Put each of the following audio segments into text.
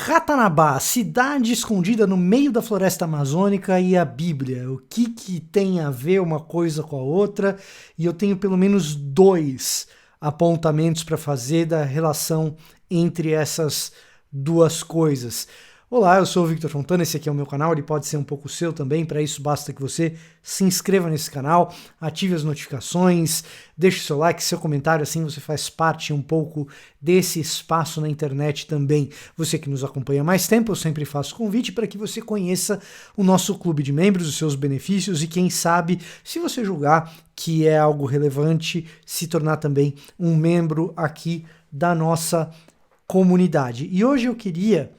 Ratanabá, cidade escondida no meio da floresta amazônica e a Bíblia. O que tem a ver uma coisa com a outra? E eu tenho pelo menos dois apontamentos para fazer da relação entre essas duas coisas. Olá, eu sou o Victor Fontana, esse aqui é o meu canal, ele pode ser um pouco seu também, para isso basta que você se inscreva nesse canal, ative as notificações, deixe seu like, seu comentário, assim você faz parte um pouco desse espaço na internet também. Você que nos acompanha há mais tempo, eu sempre faço convite para que você conheça o nosso clube de membros, os seus benefícios e quem sabe, se você julgar que é algo relevante, se tornar também um membro aqui da nossa comunidade. E hoje eu queria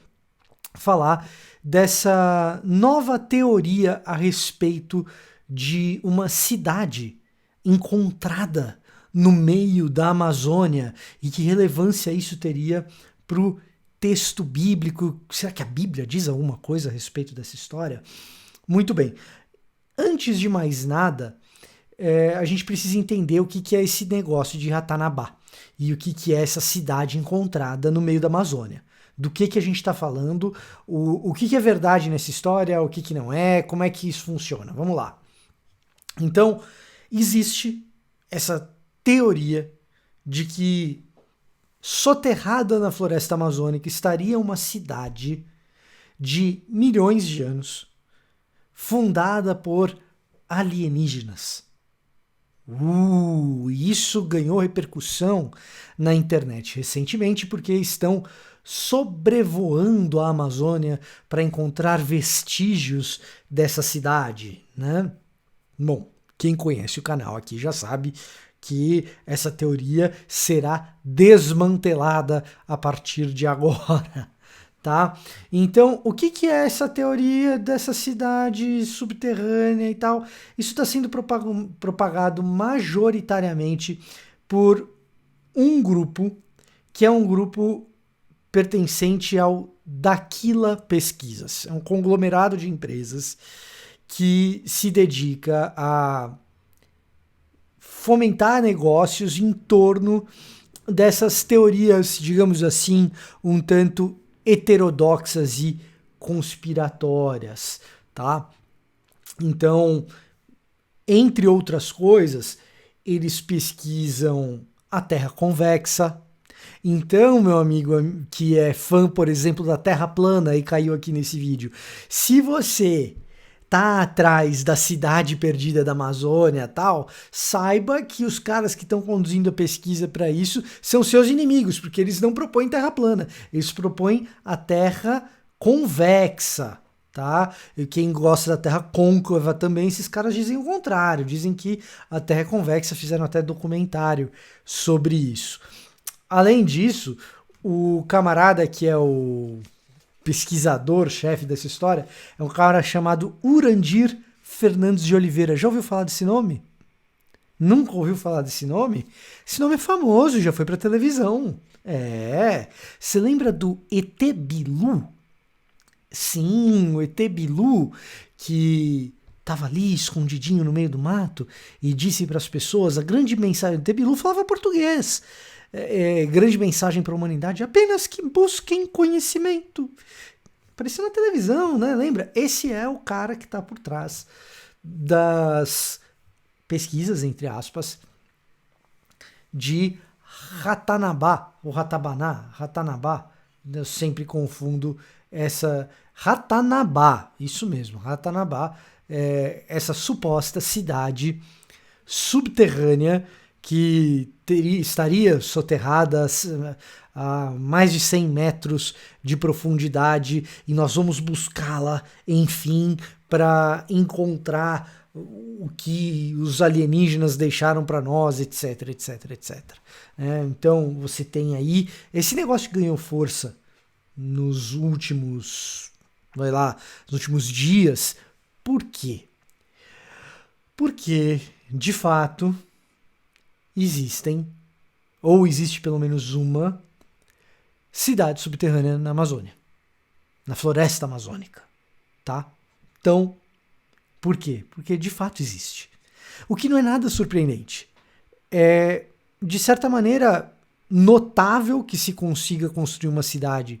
falar dessa nova teoria a respeito de uma cidade encontrada no meio da Amazônia e que relevância isso teria para o texto bíblico. Será que a Bíblia diz alguma coisa a respeito dessa história? Muito bem. Antes de mais nada, a gente precisa entender o que é esse negócio de Ratanabá e o que é essa cidade encontrada no meio da Amazônia. Do que a gente está falando, o que é verdade nessa história, o que não é, como é que isso funciona. Vamos lá. Então, existe essa teoria de que soterrada na floresta amazônica estaria uma cidade de milhões de anos, fundada por alienígenas. Isso ganhou repercussão na internet recentemente porque estão sobrevoando a Amazônia para encontrar vestígios dessa cidade, né? Bom, quem conhece o canal aqui já sabe que essa teoria será desmantelada a partir de agora, tá? Então, o que é essa teoria dessa cidade subterrânea e tal? Isso está sendo propagado majoritariamente por um grupo, que é um grupo pertencente ao Daquila Pesquisas. É um conglomerado de empresas que se dedica a fomentar negócios em torno dessas teorias, digamos assim, um tanto heterodoxas e conspiratórias, tá? Então, entre outras coisas, eles pesquisam a Terra convexa. Então, meu amigo que é fã, por exemplo, da Terra plana e caiu aqui nesse vídeo, se você tá atrás da cidade perdida da Amazônia tal, saiba que os caras que estão conduzindo a pesquisa para isso são seus inimigos, porque eles não propõem terra plana, eles propõem a Terra convexa, tá? E quem gosta da Terra côncava também, esses caras dizem o contrário, dizem que a Terra é convexa, fizeram até documentário sobre isso. Além disso, o camarada que é o pesquisador, chefe dessa história, é um cara chamado Urandir Fernandes de Oliveira. Já ouviu falar desse nome? Nunca ouviu falar desse nome? Esse nome é famoso, já foi pra televisão. Você lembra do ET Bilu? Sim, o ET Bilu, que estava ali escondidinho no meio do mato e disse para as pessoas, a grande mensagem do ET Bilu falava português. Grande mensagem para a humanidade, apenas que busquem conhecimento. Apareceu na televisão, né? Lembra? Esse é o cara que está por trás das pesquisas, entre aspas, de Ratanabá, ou Ratanabá. Eu sempre confundo essa Ratanabá, isso mesmo, Ratanabá, essa suposta cidade subterrânea que estaria soterrada a mais de 100 metros de profundidade e nós vamos buscá-la, enfim, para encontrar o que os alienígenas deixaram para nós, etc, etc, etc. Então você tem aí esse negócio que ganhou força nos últimos dias. Por quê? Porque, de fato, existe pelo menos uma cidade subterrânea na Amazônia, na floresta amazônica, tá? Então, por quê? Porque de fato existe. O que não é nada surpreendente. É, de certa maneira, notável que se consiga construir uma cidade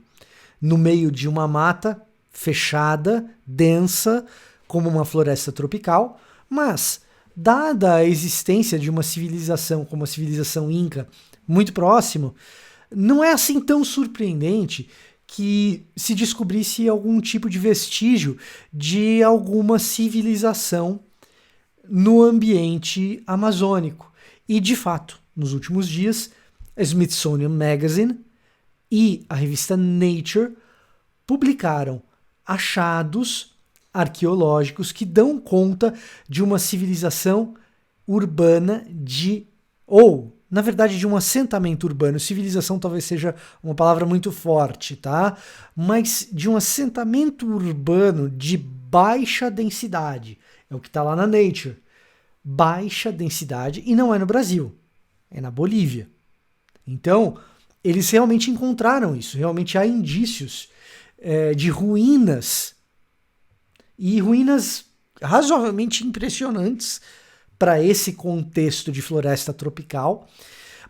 no meio de uma mata fechada, densa, como uma floresta tropical, mas, dada a existência de uma civilização como a civilização Inca muito próximo, não é assim tão surpreendente que se descobrisse algum tipo de vestígio de alguma civilização no ambiente amazônico. E, de fato, nos últimos dias, a Smithsonian Magazine e a revista Nature publicaram achados arqueológicos que dão conta de uma civilização urbana na verdade, de um assentamento urbano. Civilização talvez seja uma palavra muito forte, tá? Mas de um assentamento urbano de baixa densidade. É o que está lá na Nature. Baixa densidade, e não é no Brasil, é na Bolívia. Então, eles realmente encontraram isso. Realmente há indícios de ruínas, e ruínas razoavelmente impressionantes para esse contexto de floresta tropical,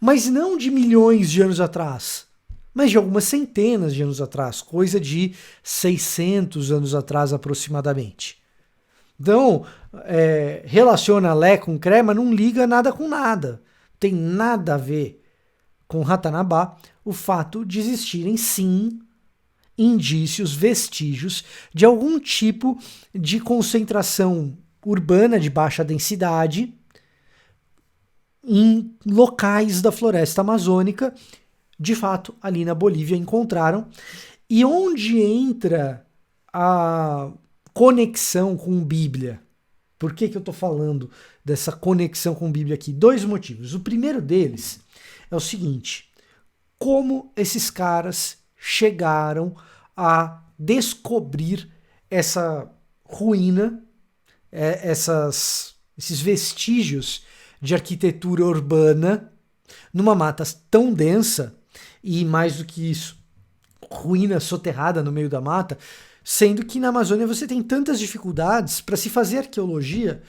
mas não de milhões de anos atrás, mas de algumas centenas de anos atrás, coisa de 600 anos atrás aproximadamente. Então, relaciona Lé com Cré, mas não liga nada com nada. Tem nada a ver com Ratanabá o fato de existirem, sim, indícios, vestígios de algum tipo de concentração urbana de baixa densidade em locais da floresta amazônica. De fato, ali na Bolívia encontraram. E onde entra a conexão com Bíblia? Por que eu estou falando dessa conexão com Bíblia aqui? 2 motivos. O primeiro deles é o seguinte: como esses caras chegaram a descobrir essa ruína, esses vestígios de arquitetura urbana numa mata tão densa, e mais do que isso, ruína soterrada no meio da mata, sendo que na Amazônia você tem tantas dificuldades para se fazer arqueologia,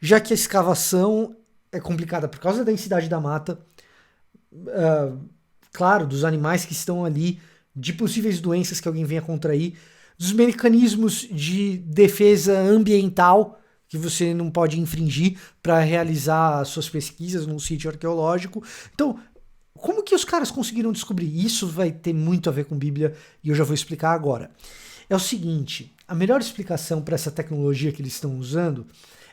já que a escavação é complicada por causa da densidade da mata, claro, dos animais que estão ali, de possíveis doenças que alguém venha contrair, dos mecanismos de defesa ambiental que você não pode infringir para realizar suas pesquisas num sítio arqueológico. Então, como que os caras conseguiram descobrir? Isso vai ter muito a ver com Bíblia e eu já vou explicar agora. É o seguinte, a melhor explicação para essa tecnologia que eles estão usando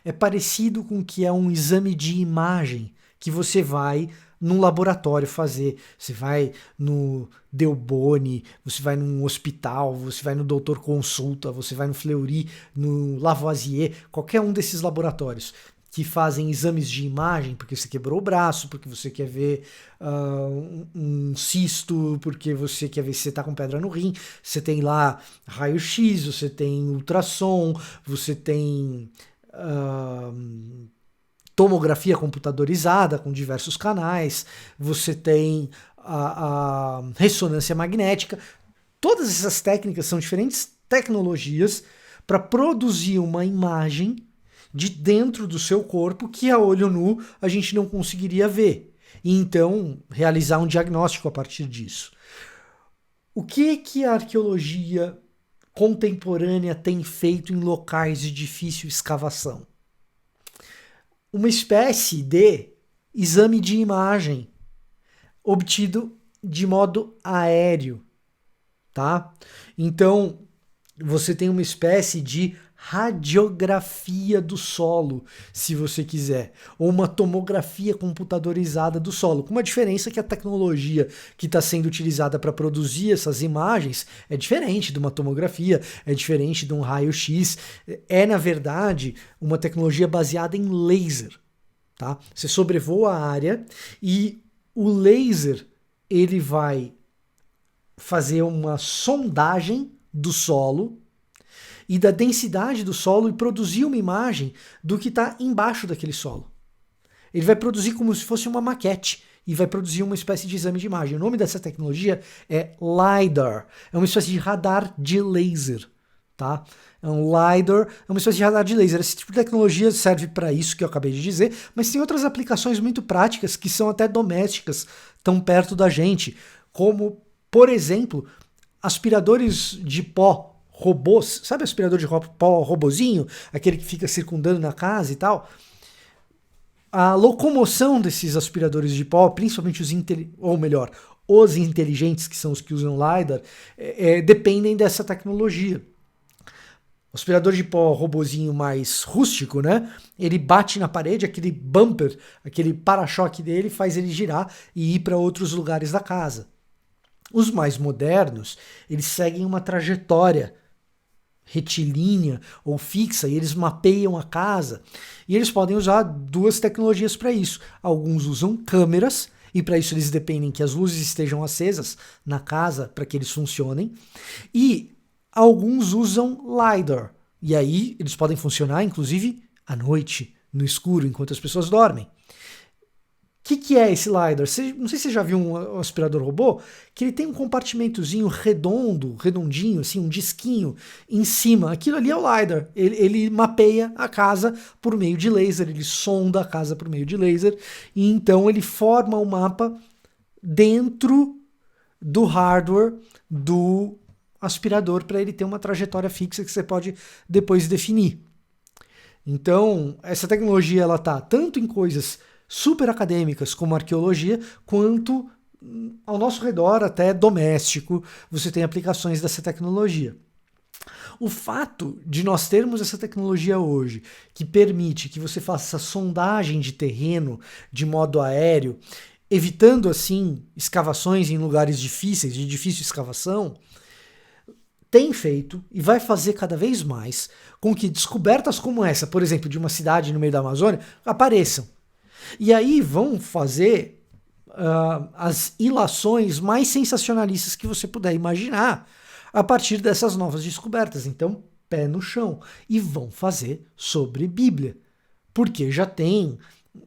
é parecido com o que é um exame de imagem que você vai num laboratório fazer. Você vai no Delboni, você vai num hospital, você vai no Doutor Consulta, você vai no Fleury, no Lavoisier, qualquer um desses laboratórios que fazem exames de imagem, porque você quebrou o braço, porque você quer ver um cisto, porque você quer ver se você está com pedra no rim. Você tem lá raio-x, você tem ultrassom, você tem tomografia computadorizada com diversos canais, você tem a ressonância magnética. Todas essas técnicas são diferentes tecnologias para produzir uma imagem de dentro do seu corpo que a olho nu a gente não conseguiria ver. E então realizar um diagnóstico a partir disso. O que a arqueologia contemporânea tem feito em locais de difícil escavação? Uma espécie de exame de imagem obtido de modo aéreo, tá? Então, você tem uma espécie de radiografia do solo, se você quiser, ou uma tomografia computadorizada do solo, com uma diferença que a tecnologia que está sendo utilizada para produzir essas imagens é diferente de uma tomografia, é diferente de um raio-x, na verdade, uma tecnologia baseada em laser, tá? Você sobrevoa a área e o laser, ele vai fazer uma sondagem do solo e da densidade do solo e produzir uma imagem do que está embaixo daquele solo. Ele vai produzir como se fosse uma maquete e vai produzir uma espécie de exame de imagem. O nome dessa tecnologia é LiDAR. É uma espécie de radar de laser, tá? É um LiDAR, é uma espécie de radar de laser. Esse tipo de tecnologia serve para isso que eu acabei de dizer, mas tem outras aplicações muito práticas que são até domésticas, tão perto da gente, como, por exemplo, aspiradores de pó robôs, sabe aspirador de pó robozinho, aquele que fica circundando na casa e tal? A locomoção desses aspiradores de pó, principalmente os inteligentes, que são os que usam LiDAR, dependem dessa tecnologia. O aspirador de pó robozinho mais rústico, né? Ele bate na parede, aquele bumper, aquele para-choque dele faz ele girar e ir para outros lugares da casa. Os mais modernos, eles seguem uma trajetória retilínea ou fixa, e eles mapeiam a casa, e eles podem usar duas tecnologias para isso. Alguns usam câmeras, e para isso eles dependem que as luzes estejam acesas na casa para que eles funcionem, e alguns usam LiDAR, e aí eles podem funcionar inclusive à noite, no escuro, enquanto as pessoas dormem. O que é esse LiDAR? Não sei se você já viu um aspirador robô, que ele tem um compartimentozinho redondinho, assim, um disquinho em cima. Aquilo ali é o LiDAR. Ele mapeia a casa por meio de laser, ele sonda a casa por meio de laser, e então ele forma o mapa dentro do hardware do aspirador para ele ter uma trajetória fixa que você pode depois definir. Então, essa tecnologia ela está tanto em coisas super acadêmicas como arqueologia, quanto ao nosso redor, até doméstico, você tem aplicações dessa tecnologia. O fato de nós termos essa tecnologia hoje, que permite que você faça essa sondagem de terreno de modo aéreo, evitando assim escavações em lugares difíceis, de difícil escavação, tem feito e vai fazer cada vez mais com que descobertas como essa, por exemplo, de uma cidade no meio da Amazônia, apareçam. E aí vão fazer as ilações mais sensacionalistas que você puder imaginar a partir dessas novas descobertas. Então, pé no chão. E vão fazer sobre Bíblia. Porque já tem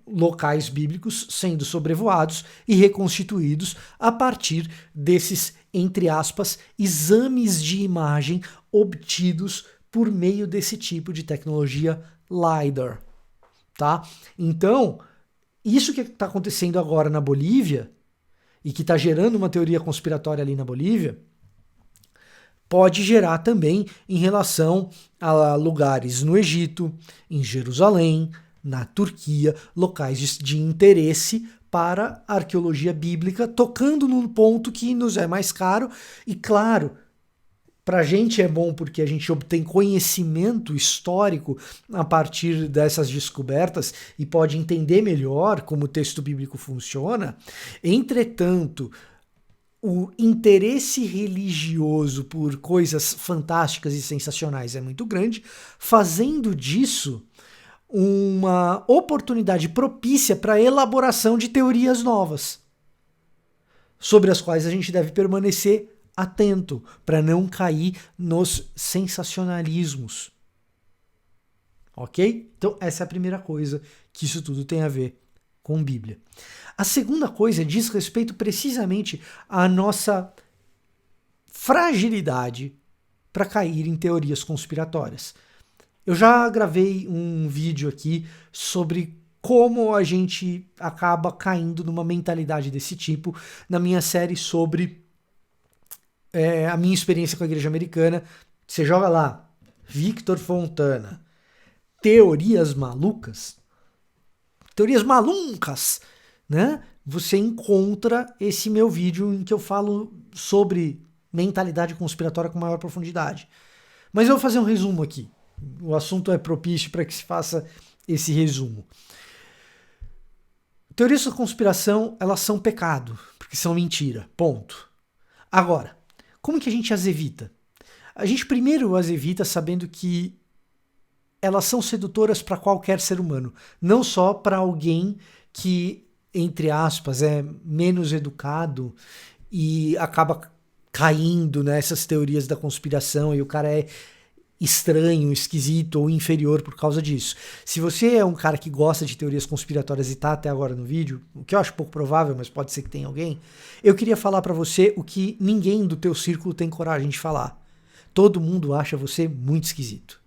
locais bíblicos sendo sobrevoados e reconstituídos a partir desses, entre aspas, exames de imagem obtidos por meio desse tipo de tecnologia LiDAR. Tá? Então, isso que está acontecendo agora na Bolívia, e que está gerando uma teoria conspiratória ali na Bolívia, pode gerar também em relação a lugares no Egito, em Jerusalém, na Turquia, locais de interesse para a arqueologia bíblica, tocando num ponto que nos é mais caro, e claro, para a gente é bom porque a gente obtém conhecimento histórico a partir dessas descobertas e pode entender melhor como o texto bíblico funciona. Entretanto, o interesse religioso por coisas fantásticas e sensacionais é muito grande, fazendo disso uma oportunidade propícia para a elaboração de teorias novas, sobre as quais a gente deve permanecer atento para não cair nos sensacionalismos. Ok? Então essa é a primeira coisa que isso tudo tem a ver com Bíblia. A segunda coisa diz respeito precisamente à nossa fragilidade para cair em teorias conspiratórias. Eu já gravei um vídeo aqui sobre como a gente acaba caindo numa mentalidade desse tipo na minha série sobre a minha experiência com a igreja americana. Você joga lá, Victor Fontana, teorias malucas, né? Você encontra esse meu vídeo em que eu falo sobre mentalidade conspiratória com maior profundidade. Mas eu vou fazer um resumo aqui. O assunto é propício para que se faça esse resumo. Teorias da conspiração, elas são pecado, porque são mentira, ponto. Agora, como que a gente as evita? A gente primeiro as evita sabendo que elas são sedutoras para qualquer ser humano, não só para alguém que, entre aspas, é menos educado e acaba caindo nessas teorias da conspiração e o cara é estranho, esquisito ou inferior por causa disso. Se você é um cara que gosta de teorias conspiratórias e tá até agora no vídeo, o que eu acho pouco provável, mas pode ser que tenha alguém, eu queria falar para você o que ninguém do teu círculo tem coragem de falar. Todo mundo acha você muito esquisito.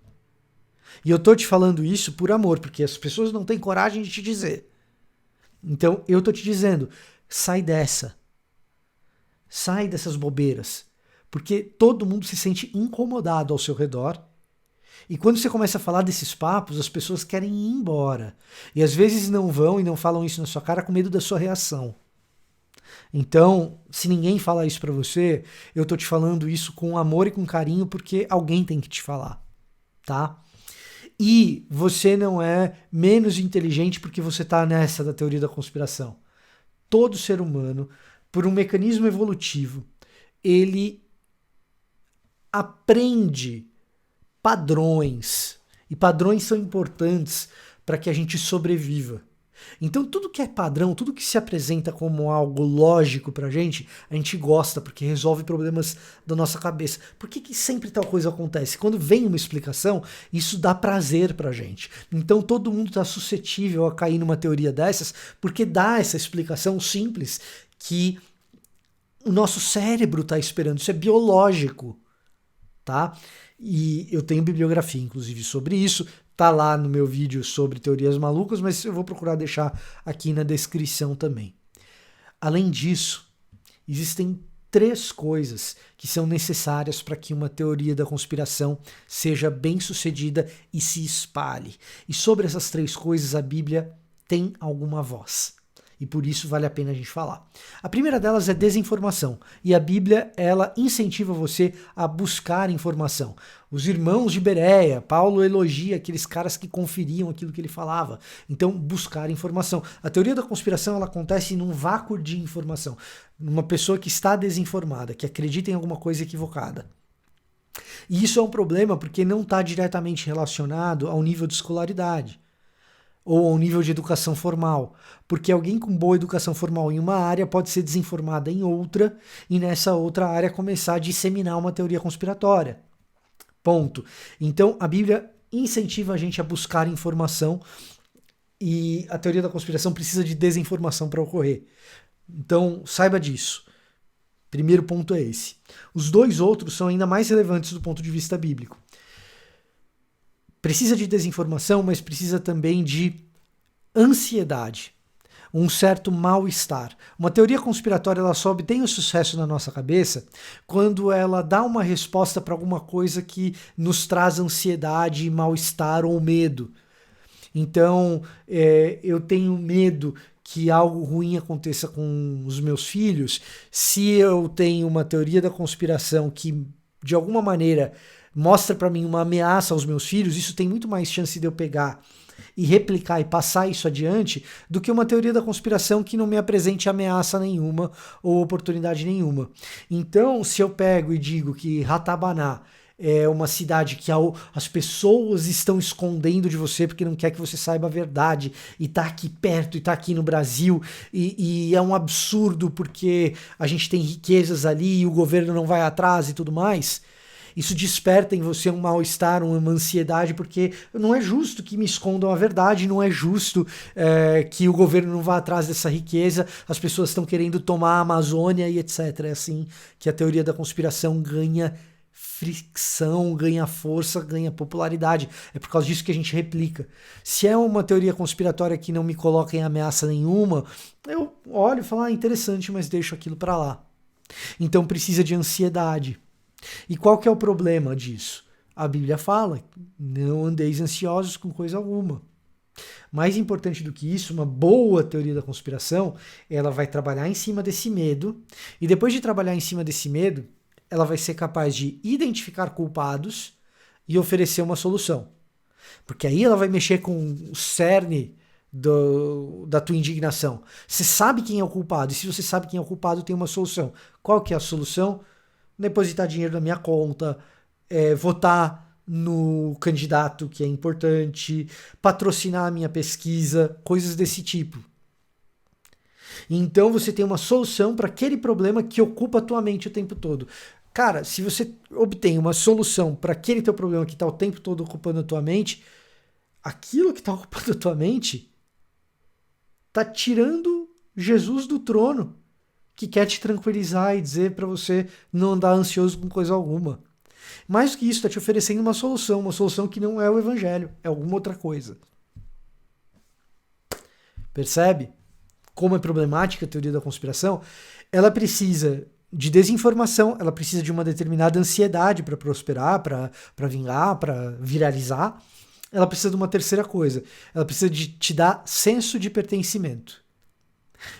E eu tô te falando isso por amor, porque as pessoas não têm coragem de te dizer. Então eu tô te dizendo, sai dessa. Sai dessas bobeiras. Porque todo mundo se sente incomodado ao seu redor. E quando você começa a falar desses papos, as pessoas querem ir embora. E às vezes não vão e não falam isso na sua cara com medo da sua reação. Então, se ninguém fala isso pra você, eu tô te falando isso com amor e com carinho porque alguém tem que te falar, tá? E você não é menos inteligente porque você tá nessa da teoria da conspiração. Todo ser humano, por um mecanismo evolutivo, ele aprende padrões. E padrões são importantes para que a gente sobreviva. Então tudo que é padrão, tudo que se apresenta como algo lógico pra gente, a gente gosta porque resolve problemas da nossa cabeça. Por que sempre tal coisa acontece? Quando vem uma explicação, isso dá prazer pra gente. Então todo mundo está suscetível a cair numa teoria dessas porque dá essa explicação simples que o nosso cérebro está esperando. Isso é biológico, tá? E eu tenho bibliografia, inclusive, sobre isso. Tá lá no meu vídeo sobre teorias malucas, mas eu vou procurar deixar aqui na descrição também. Além disso, existem 3 coisas que são necessárias para que uma teoria da conspiração seja bem sucedida e se espalhe. E sobre essas 3 coisas, a Bíblia tem alguma voz. E por isso vale a pena a gente falar. A primeira delas é desinformação. E a Bíblia, ela incentiva você a buscar informação. Os irmãos de Bereia, Paulo elogia aqueles caras que conferiam aquilo que ele falava. Então, buscar informação. A teoria da conspiração, ela acontece num vácuo de informação. Numa pessoa que está desinformada, que acredita em alguma coisa equivocada. E isso é um problema porque não está diretamente relacionado ao nível de escolaridade ou ao nível de educação formal, porque alguém com boa educação formal em uma área pode ser desinformada em outra e nessa outra área começar a disseminar uma teoria conspiratória. Ponto. Então a Bíblia incentiva a gente a buscar informação e a teoria da conspiração precisa de desinformação para ocorrer. Então saiba disso. Primeiro ponto é esse. Os 2 outros são ainda mais relevantes do ponto de vista bíblico. Precisa de desinformação, mas precisa também de ansiedade, um certo mal-estar. Uma teoria conspiratória ela só obtém o sucesso na nossa cabeça quando ela dá uma resposta para alguma coisa que nos traz ansiedade, mal-estar ou medo. Então, eu tenho medo que algo ruim aconteça com os meus filhos. Se eu tenho uma teoria da conspiração que, de alguma maneira, mostra para mim uma ameaça aos meus filhos, isso tem muito mais chance de eu pegar e replicar e passar isso adiante do que uma teoria da conspiração que não me apresente ameaça nenhuma ou oportunidade nenhuma. Então, se eu pego e digo que Ratabaná é uma cidade que as pessoas estão escondendo de você porque não quer que você saiba a verdade e tá aqui perto e tá aqui no Brasil e é um absurdo porque a gente tem riquezas ali e o governo não vai atrás e tudo mais, isso desperta em você um mal-estar, uma ansiedade, porque não é justo que me escondam a verdade, não é justo que o governo não vá atrás dessa riqueza, as pessoas estão querendo tomar a Amazônia e etc. É assim que a teoria da conspiração ganha fricção, ganha força, ganha popularidade. É por causa disso que a gente replica. Se é uma teoria conspiratória que não me coloca em ameaça nenhuma, eu olho e falo, interessante, mas deixo aquilo para lá. Então precisa de ansiedade. E qual que é o problema disso? A Bíblia fala, não andeis ansiosos com coisa alguma. Mais importante do que isso, uma boa teoria da conspiração, ela vai trabalhar em cima desse medo, e depois de trabalhar em cima desse medo, ela vai ser capaz de identificar culpados e oferecer uma solução. Porque aí ela vai mexer com o cerne da tua indignação. Você sabe quem é o culpado, e se você sabe quem é o culpado, tem uma solução. Qual que é a solução? Depositar dinheiro na minha conta, votar no candidato que é importante, patrocinar a minha pesquisa, coisas desse tipo. Então você tem uma solução para aquele problema que ocupa a tua mente o tempo todo. Cara, se você obtém uma solução para aquele teu problema que está o tempo todo ocupando a tua mente, aquilo que está ocupando a tua mente está tirando Jesus do trono, que quer te tranquilizar e dizer para você não andar ansioso com coisa alguma. Mais do que isso, está te oferecendo uma solução que não é o evangelho, é alguma outra coisa. Percebe como é problemática a teoria da conspiração? Ela precisa de desinformação, ela precisa de uma determinada ansiedade para prosperar, para vingar, para viralizar. Ela precisa de uma terceira coisa, ela precisa de te dar senso de pertencimento.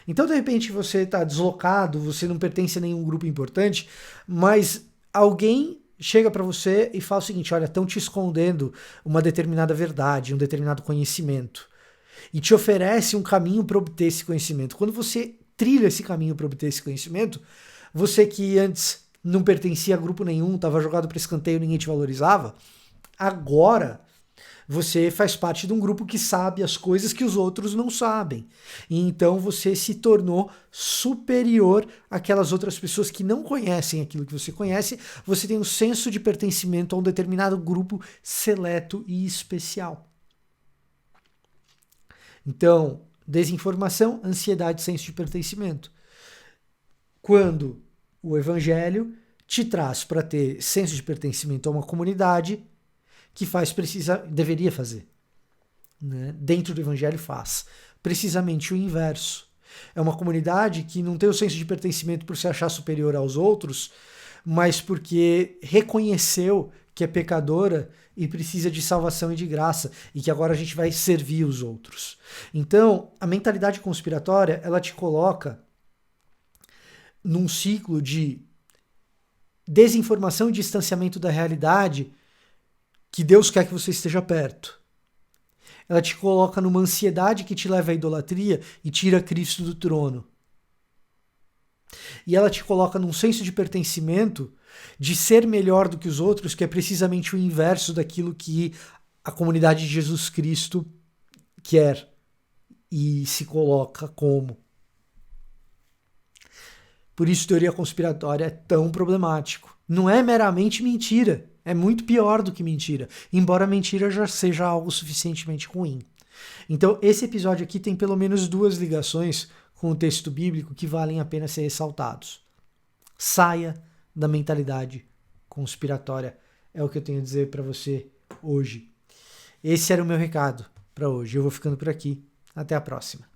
Então, de repente, você está deslocado, você não pertence a nenhum grupo importante, mas alguém chega para você e fala o seguinte: olha, estão te escondendo uma determinada verdade, um determinado conhecimento, e te oferece um caminho para obter esse conhecimento. Quando você trilha esse caminho para obter esse conhecimento, você que antes não pertencia a grupo nenhum, estava jogado para escanteio, ninguém te valorizava, agora você faz parte de um grupo que sabe as coisas que os outros não sabem. E então você se tornou superior àquelas outras pessoas que não conhecem aquilo que você conhece. Você tem um senso de pertencimento a um determinado grupo seleto e especial. Então, desinformação, ansiedade, senso de pertencimento. Quando o evangelho te traz para ter senso de pertencimento a uma comunidade que deveria fazer, né? Dentro do evangelho faz precisamente o inverso. É uma comunidade que não tem o senso de pertencimento por se achar superior aos outros, mas porque reconheceu que é pecadora e precisa de salvação e de graça, e que agora a gente vai servir os outros. Então, a mentalidade conspiratória, ela te coloca num ciclo de desinformação e distanciamento da realidade que Deus quer que você esteja perto. Ela te coloca numa ansiedade que te leva à idolatria e tira Cristo do trono. E ela te coloca num senso de pertencimento, de ser melhor do que os outros, que é precisamente o inverso daquilo que a comunidade de Jesus Cristo quer e se coloca como. Por isso, teoria conspiratória é tão problemático. Não é meramente mentira. É muito pior do que mentira, embora mentira já seja algo suficientemente ruim. Então, esse episódio aqui tem pelo menos 2 ligações com o texto bíblico que valem a pena ser ressaltados. Saia da mentalidade conspiratória, é o que eu tenho a dizer para você hoje. Esse era o meu recado para hoje. Eu vou ficando por aqui. Até a próxima.